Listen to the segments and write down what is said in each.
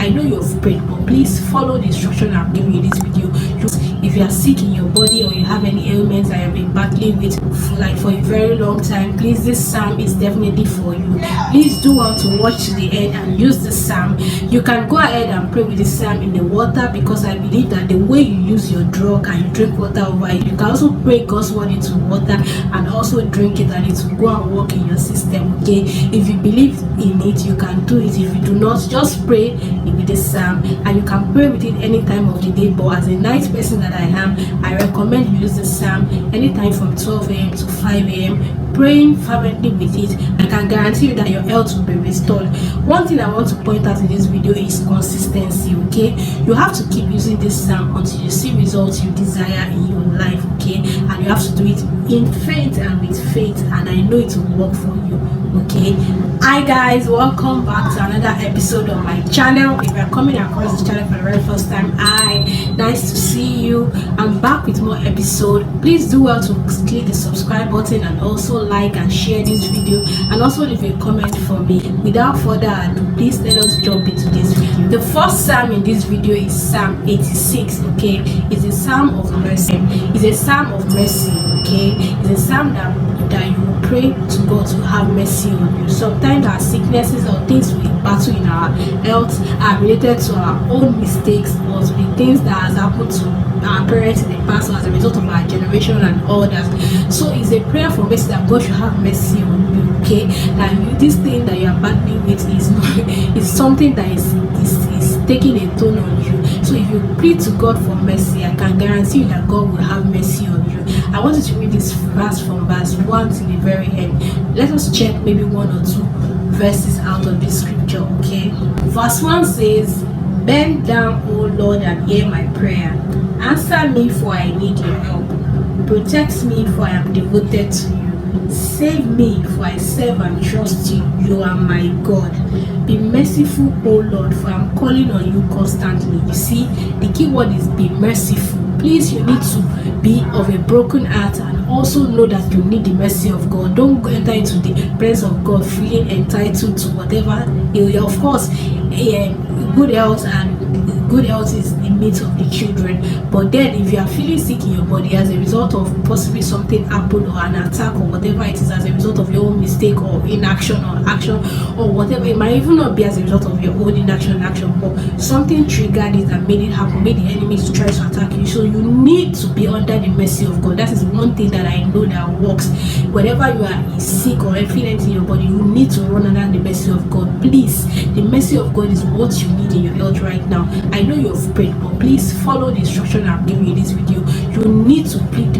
I know you've prayed, but please follow the instruction I'm giving you in this video. If you are sick in your body or you have any ailments that you've been battling with for a very long time, please, this psalm is definitely for you. Please do well to watch to the end and use the psalm. You can go ahead and pray with the psalm in the water, because I believe that the way you use your drug and you drink water over it, you can also pray God's word into water and also drink it, and it will go and work in your system. Okay, if you believe in it, you can do it. If you do not, just pray with the psalm, and you can pray with it any time of the day. But as a night person that I am, I recommend you use the psalm anytime from 12 a.m. to 5 a.m. praying fervently with it. I can guarantee you that your health will be restored. One thing I want to point out in this video is consistency. Okay, you have to keep using this psalm until you see results you desire in your life. Okay, and you have to do it in faith and with faith, and I know it will work for you. Okay, hi guys, welcome back to another episode of my channel. If you're coming across this channel for the very first time, hi, nice to see you. I'm back with more episode. Please do well to click the subscribe button and also like and share this video, and also leave a comment for me. Without further ado, please let us jump into this video. The first psalm in this video is Psalm 86. Okay, it's a psalm of mercy. It's a psalm of mercy. Okay, it's a psalm that you will pray to God to have mercy on you. Sometimes our sicknesses or things we battle in our health are related to our own mistakes or to the things that has happened to our parents in the past, or as a result of our generation and all that. So it's a prayer for mercy, that God should have mercy on you. Okay, that this thing that you are battling with is something that is taking a toll on you. So if you plead to God for mercy, I can guarantee you that God will have mercy on you. I want you to read this verse from verse 1 to the very end. Let us check maybe one or two verses out of this scripture. Okay, verse 1 says, "Bend down, O Lord, and hear my prayer. Answer me, for I need your help. Protect me, for I am devoted to you. Save me, for I serve and trust you. You are my God. Be merciful, O Lord, for I am calling on you constantly." You see, the key word is be merciful. Please, you need to be of a broken heart and also know that you need the mercy of God. Don't enter into the presence of God feeling entitled to whatever. Of course, good health is the meat of the children, but then if you are feeling sick in your body as a result of possibly something happened, or an attack, or whatever it is, as a result of your own mistake or inaction or action or whatever, it might even not be as a result of your own inaction action, but something triggered it and made it happen, made the enemies try to attack you. So you need to be under the mercy of God. That is one thing that I know that works. Whenever you are sick or feeling anything in your body, you need to run under the mercy of God. Please, the mercy of God is what you need in your health right now. I know you've prayed, but please follow the instruction I'm giving you in this video. You need to plead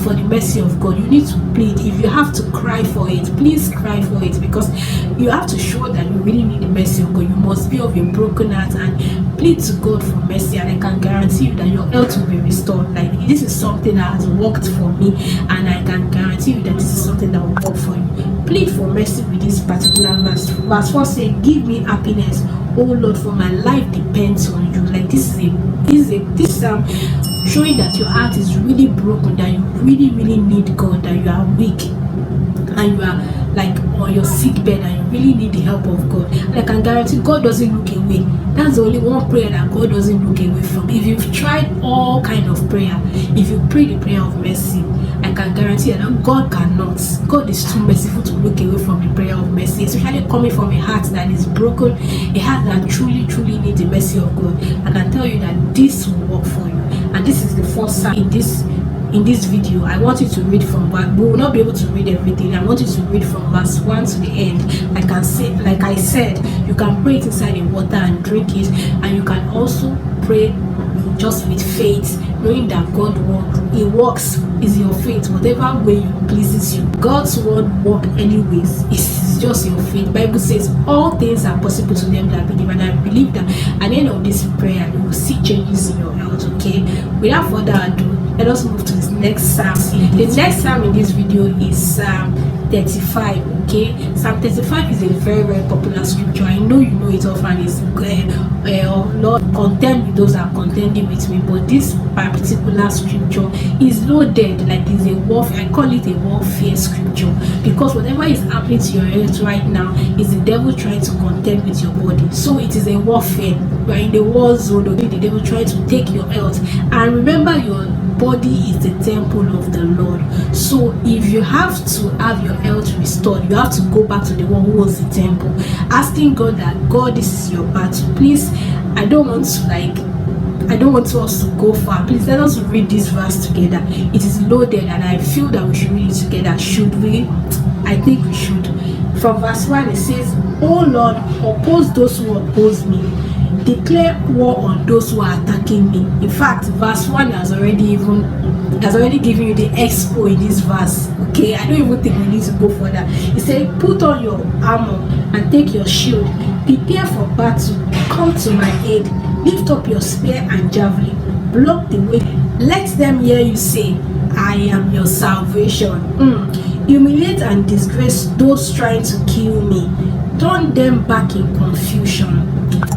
for the mercy of God. You need to plead. If you have to cry for it, please cry for it, because you have to show that you really need the mercy of God. You must be of a broken heart and plead to God for mercy, and I can guarantee you that your health will be restored. Like, this is something that has worked for me, and I can guarantee you that this is something that will work for you. Plead for mercy with this particular verse. Verse 4 says, "Give me happiness, O Lord, for my life depends on you." Like, this showing that your heart is really broken, that you really need God, that you are weak and you are like on your sick bed and you really need the help of God. And I can guarantee God doesn't look away. That's the only one prayer that God doesn't look away from. If you've tried all kind of prayer, if you pray the prayer of mercy, I can guarantee that God cannot. God is too merciful to look away from the prayer of mercy, especially coming from a heart that is broken, a heart that truly needs the mercy of God. I can tell you that this will work for you. And this is the first psalm in this video. I want you to read from one. We will not be able to read everything. I want you to read from verse 1 to the end. Like I said, you can pray it inside the water and drink it, and you can also pray just with faith, knowing that God works is your faith. Whatever way it pleases you, God's word work anyways. It's just your faith. Bible says all things are possible to them that believe, and I believe that at the end of this prayer you will see changes in your health. Okay, without further ado, let us move to the next psalm. The next psalm in this video is Psalm 35. Okay, Psalm 35 is a very popular scripture. I know you know it often. It's well, Lord, contend with those that are contending with me. But this particular scripture is loaded, like it's a warfare. I call it a warfare scripture, because whatever is happening to your health right now is the devil trying to contend with your body. So it is a warfare. You are in the war zone, or the devil trying to take your health. And remember, your body is the temple of the Lord. So if you have to have your health restored, you have to go back to the one who was the temple, asking God that, God, this is your battle. Please, I don't want us to go far. Please let us read this verse together. It is loaded, and I feel that we should read it together. Should we? I think we should. From verse 1 it says, "Oh Lord, oppose those who oppose me. Declare war on those who are attacking me." In fact, verse 1 has already given you the expo in this verse. Okay, I don't even think we need to go further. He said, "Put on your armor and take your shield. Prepare for battle. Come to my aid. Lift up your spear and javelin. Block the way. Let them hear you say, I am your salvation. Humiliate and disgrace those trying to kill me. Turn them back in confusion."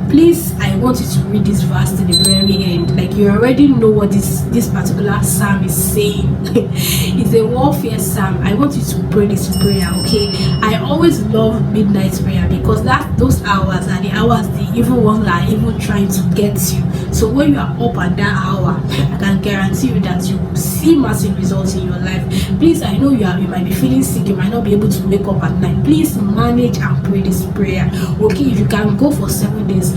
Please, I want you to read this verse to the very end. Like, you already know what this particular psalm is saying. It's a warfare psalm. I want you to pray this prayer, okay? I always love midnight prayer, because those hours are the hours the evil ones are even trying to get you. So when you are up at that hour, I can guarantee you that you will see massive results in your life. Please, I know you might be feeling sick, you might not be able to wake up at night. Please manage and pray this prayer, okay? If you can go for 7 days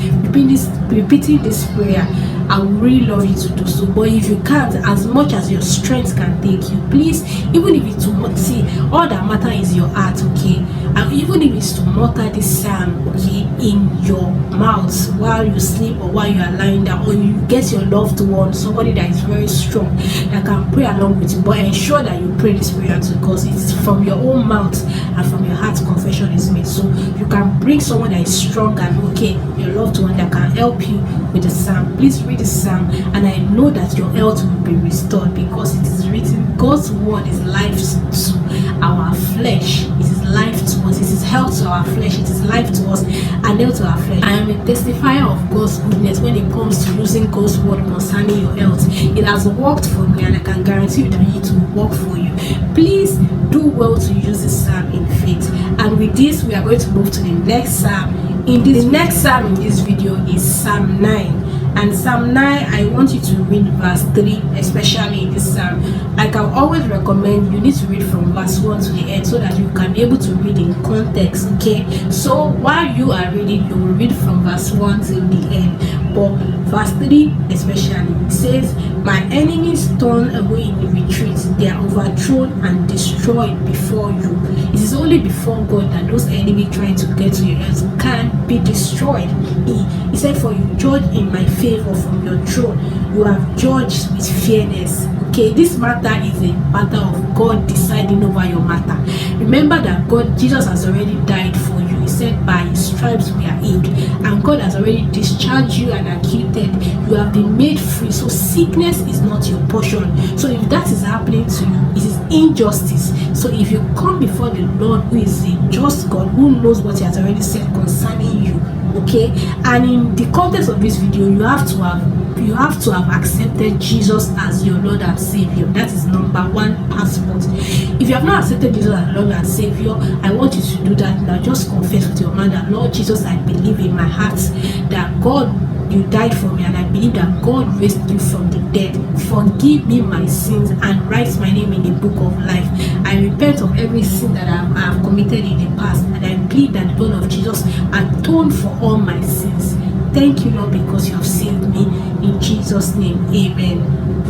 repeating this prayer, I would really love you to do so. But if you can't, as much as your strength can take you, please, even if it's to see, all that matter is your heart, okay? And even if it's to mutter this psalm, okay, in your mouth while you sleep, or while you are lying down, or you get your loved one, somebody that is very strong, that can pray along with you. But ensure that you pray this prayer too, because it's from your own mouth and from your heart confession is made. So you can bring someone that is strong and okay, your loved one that can help you with the psalm. Please read the psalm, and I know that your health will be restored, because it is written, God's word is life to our flesh. It is life to us. It is health to our flesh. It is life to us and health to our flesh. I am a testifier of God's goodness when it comes to using God's word concerning your health. It has worked for me, and I can guarantee you that it will work for you. Please do well to use this psalm in faith. And with this, we are going to move to the next psalm. The next psalm in this video is Psalm 9. And Psalm 9, I want you to read verse 3, especially in this psalm. Like I always recommend, you need to read from verse 1 to the end, so that you can be able to read in context, okay? So while you are reading, you will read from verse 1 to the end. But verse 3 especially, it says, "My enemies turn away in retreat. They are overthrown and destroyed before you." It is only before God that those enemies trying to get to your health can be destroyed. He said, "For you judge in my favor from your throne. You have judged with fairness." Okay, this matter is a matter of God deciding over your matter. Remember that Jesus has already died for you. He said, "By his stripes we are healed." And God has already discharged you and acquitted. You have been made free. So sickness is not your portion. So if that is happening to you, it is injustice. So if you come before the Lord, who is a just God, who knows what he has already said concerning you, okay, and in the context of this video, you have to have accepted Jesus as your Lord and Savior. That is number one passport. If you have not accepted Jesus as Lord and Savior, I want you to do that now. Just confess with your mouth that, Lord Jesus, I believe in my heart that God, you died for me, and I believe that God raised you from the dead. Forgive me my sins and write my name in the book of life. I repent of every sin that I have committed in the past, and I plead that the blood of Jesus atone for all my sins. Thank you, Lord, because you have saved me. In Jesus' name, amen.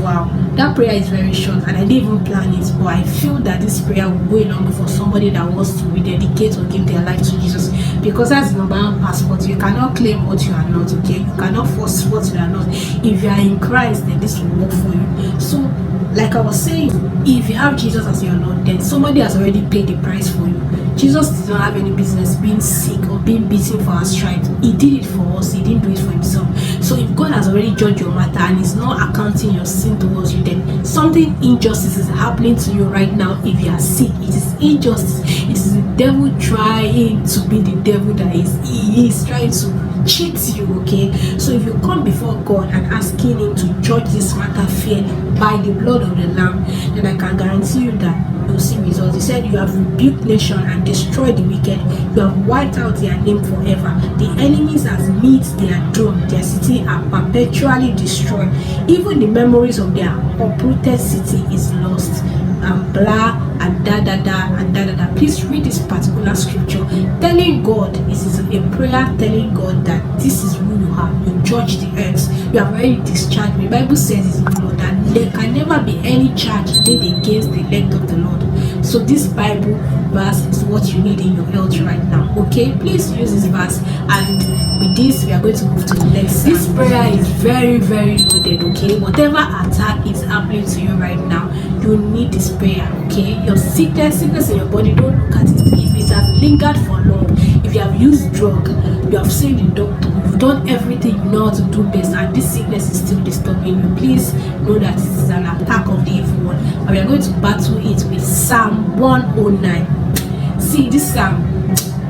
Wow, that prayer is very short, and I didn't even plan it, but I feel that this prayer will go along for somebody that wants to rededicate or give their life to Jesus, because that's the number one passport. You cannot claim what you are not, okay? You cannot force what you are not. If you are in Christ, then this will work for you. So, like I was saying, if you have Jesus as your Lord, then somebody has already paid the price for you. Jesus did not have any business being sick or being beaten for our stripes. He did it for us. He didn't do it for himself. So if God has already judged your matter and is not accounting your sin towards you, then something injustice is happening to you right now. If you are sick, it is injustice. It is the devil trying to be the devil that he is trying to cheat you. Okay, so if you come before God and asking him to judge this matter fairly by the blood of the Lamb, then I can guarantee you that you'll see results. He said, you have rebuked nation and destroyed the wicked, you have wiped out their name forever. The enemies has met their doom, their city are perpetually destroyed. Even the memories of their uprooted city is lost. And blah and da da da and da da da. Please read this particular scripture, telling God, this is a prayer telling God that this is who you are. You judge the earth, you have already discharged me. The Bible says it's Lord that there can never be any charge laid against the elect of the Lord. So this Bible verse is what you need in your health right now. Okay, please use this verse, and with this we are going to move to the next. This prayer is very, very loaded. Okay, whatever attack is happening to you right now, you need this prayer. Okay, your sickness in your body, don't look at it. If it has lingered for long, if you have used drug, you have seen the doctor, you've done everything you know how to do best, and this sickness is still disturbing you, please know that it is an attack of the evil one, and we are going to battle it with Psalm 109. See this psalm,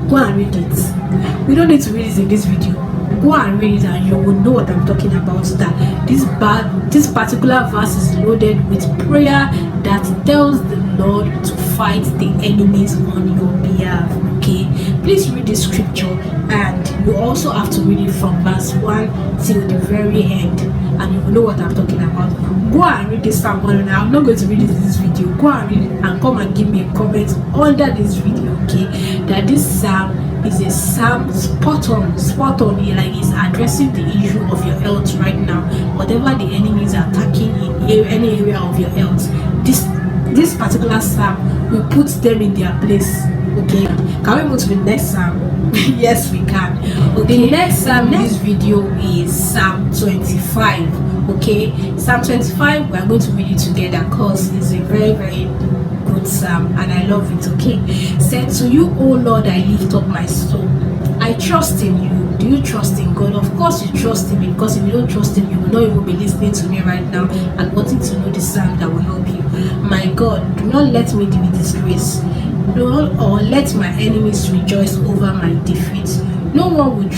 go and read it. We don't need to read it in this video. Go and read it and you will know what I'm talking about. That this particular verse is loaded with prayer that tells the Lord to fight the enemies on your behalf. Okay, please read this scripture, and you also have to read it from verse 1 till the very end, and you will know what I'm talking about. Go and read this psalm 109. I'm not going to read it in this video. Go and read it and come and give me a comment under this video. Okay, that this psalm is a psalm spot on, like it's addressing the issue of your health right now. Whatever the enemies are attacking in any area of your health, this particular psalm will put them in their place. Okay, can we move to the next psalm? Yes, we can. Okay, the next psalm in this video is Psalm 25. Okay, Psalm 25, we are going to read it together because it's a very, very good psalm and I love it. Okay, said, to you, O Lord, I lift up my soul. I trust in you. Do you trust in God? Of course you trust him, because if you don't trust him, you will not even be listening to me right now and wanting to know the psalm that will help you. My God, do not let me be disgraced, or let my enemies rejoice over my defeat. No one will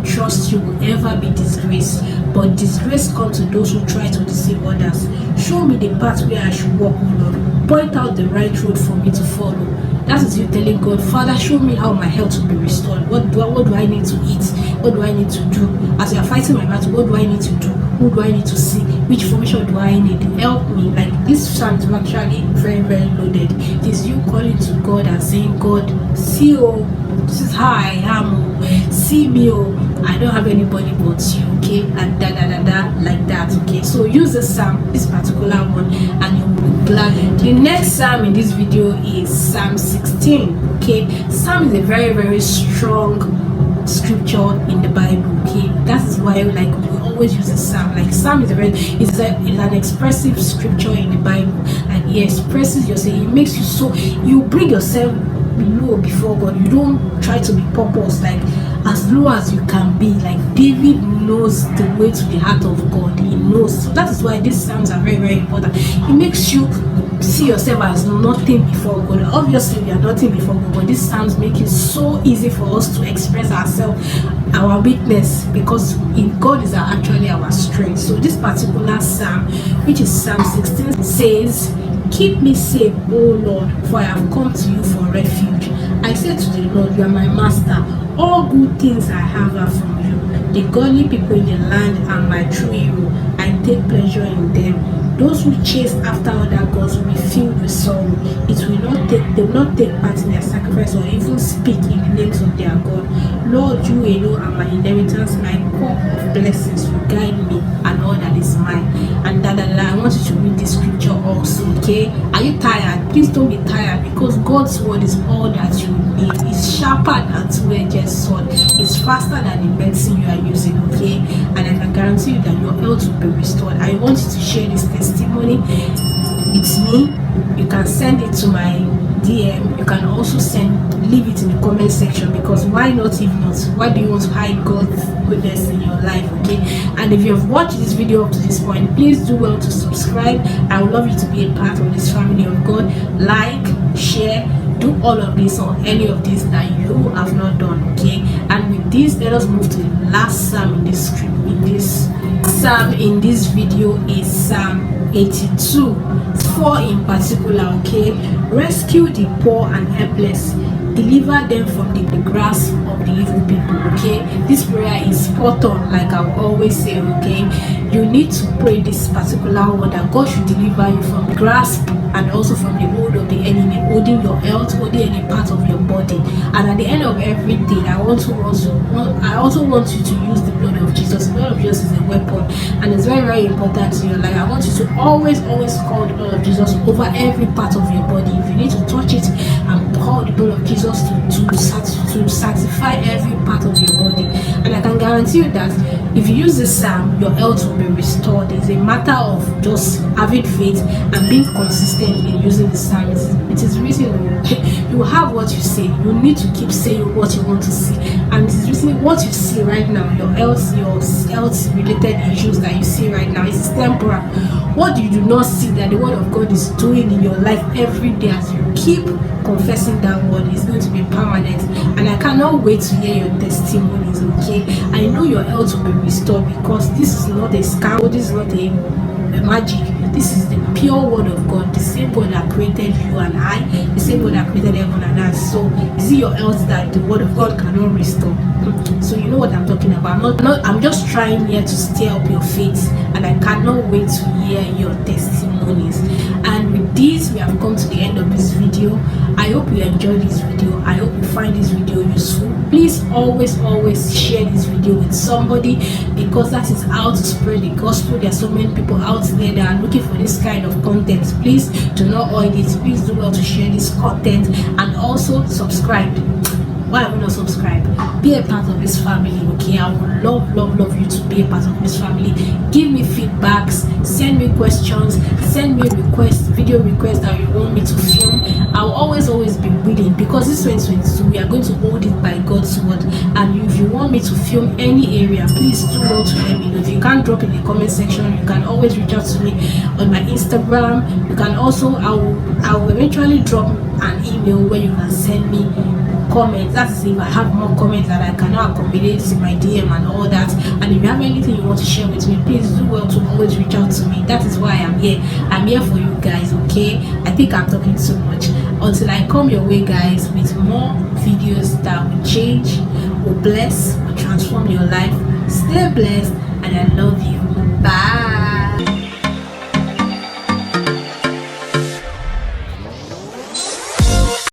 trust you will ever be disgraced, but disgrace comes to those who try to deceive others. Show me the path where I should walk, O Lord. Point out the right road for me to follow. That is you telling God, Father, show me how my health will be restored. What do I need to eat? What do I need to do? As you are fighting my battle, what do I need to do? Who do I need to see? Which information do I need? Help me. Like, this psalm is actually very, very loaded. It is you calling to God and saying, God, see, oh, this is how I am. Oh. See me, oh, I don't have anybody but you. Okay, and da da da da, like that. Okay, so use the psalm, this particular one, and you will be glad. The next psalm in this video is Psalm 16. Okay, psalm is a very, very strong scripture in the Bible. Okay, that is why, like, we always use a psalm. Like, psalm is it's an expressive scripture in the Bible, and it expresses yourself. It makes you so, you bring yourself low before God. You don't try to be purpose, like as low as you can be. Like David knows the way to the heart of God. He knows. So that is why these psalms are very, very important. It makes you see yourself as nothing before God. Obviously we are nothing before God, but these psalms make it so easy for us to express ourselves, our weakness, because in God is actually our strength. So this particular psalm, which is Psalm 16, says, keep me safe, O Lord, for I have come to you for refuge. I said to the Lord, you are my master. All good things I have are from you. The godly people in the land are my true hero. I take pleasure in them. Those who chase after other gods will be filled with sorrow. They will not take part in their sacrifice or even speak in the names of their God. Lord, you alone are my inheritance, my cup of blessings. You guide me and all that is mine. And I want you to read this scripture also. Okay, are you tired? Please don't be tired, because God's word is all that you need. It's sharper than two-edged sword. It's faster than the medicine you are using. Okay, and I can guarantee you that your health will be restored. I want you to share this testimony with me. You can send it to my DM. You can also leave it in the comment section, because why not? If not, why do you want to hide God's goodness in your life? Okay, and if you have watched this video up to this point, please do well to subscribe. I would love you to be a part of this family of God. Like, share, do all of this or any of this that you have not done. Okay, and with with this, let us move to the last psalm in this script. In this video is Psalm 82, 4 in particular. Okay, rescue the poor and helpless, deliver them from the grasp of the evil people. Okay, this prayer is spot on, like I will always say. Okay, you need to pray this particular word that God should deliver you from the grasp and also from the hold of the enemy, holding your health, holding any part of your body. And at the end of everything, I also want you to use the blood of Jesus. The blood of Jesus is a weapon, and it's very, very important to your life. I want you to always call the blood of Jesus over every part of your body. If you need to touch it and call the blood of Jesus to sanctify every part of your body. And I can guarantee you that if you use this psalm, your health will be restored. It's a matter of just having faith and being consistent in using the psalm. It is written, you have what you say. You need to keep saying what you want to see. And it is written, what you see right now, your health related issues that you see right now, is temporal. What you do not see that the word of God is doing in your life every day as you keep confessing that word is going to be permanent. And I cannot wait to hear your testimonies. Okay, I know your health will be restored, because this is not a scam, this is not a magic. This is the pure word of God, the same God that created you and I, the same God that created heaven and earth. So is it your health that the word of God cannot restore? So you know what I'm talking about. I'm just trying here to stir up your faith, and I cannot wait to hear your testimonies. And with this, we have come to the end of this video. I hope you enjoyed this video. I hope you find this video useful. Please always share this video with somebody, because that is how to spread the gospel. There are so many people out there that are looking for this kind of content. Please do not avoid it. Please do well to share this content, and also subscribe. Why have you not subscribed? Be a part of this family. Okay, I would love you to be a part of this family. Give me feedbacks, send me questions, send me requests, video requests that you want me to film. I'll always be willing, because this 2022 we are going to hold it by God's word. And if you want me to film any area, please do well to let me know. If you can't, drop in the comment section. You can always reach out to me on my Instagram. You can also, I will eventually drop an email where you can send me comments. That is if I have more comments that I cannot accommodate in my DM and all that. And if you have anything you want to share with me, please do well to always reach out to me. That is why I'm here. I'm here for you guys. Okay, I think I'm talking too much. Until I come your way, guys, with more videos that will change, will bless, will transform your life. Stay blessed, and I love you.